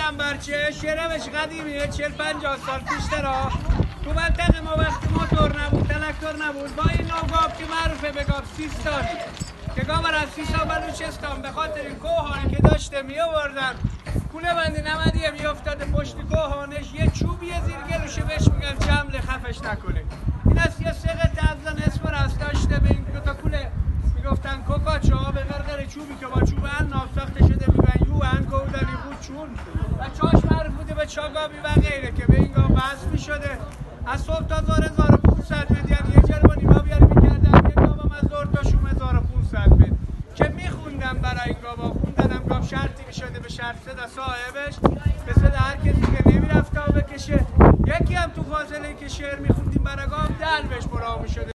لنبرچه شعرمش قدیمیه 40-50 سال پیش ترا تو منطقه ما وقتی موتور نبود تلکتور نبود با این نوع گاب که معروفه به گاب سیستانی که گاب را از سیستان بلوچستان به خاطر این کوهانی که داشته می آوردن کوله بندی نمدیه می افتاده پشت کوهانش یه چوبیه زیر گلوشه بهش میگن جمله خفش نکنه. این از یه سقه تبزن اسپرس داشته به این دوتا کوله میگفتن کوکاچا به غرغر چوبی که با چوب عناب ساخته شده میگن یو انگودنی بود چون و چاش معروف بوده به چاگابی و غیره که به این گاه بحث میشده از صبح تا 1500 متر یعنی یه جربانی ما بیاری میکردن یه گام از ظهر تا 1500 متر که میخوندم برای این گابا خوندنم گاب شرطی میشده به شرط صدا صاحبش به صدا هر کسی که نمیرفته و بکشه یکی هم تو فاصله که شعر میخوندیم برای گاب دلبش برا میشده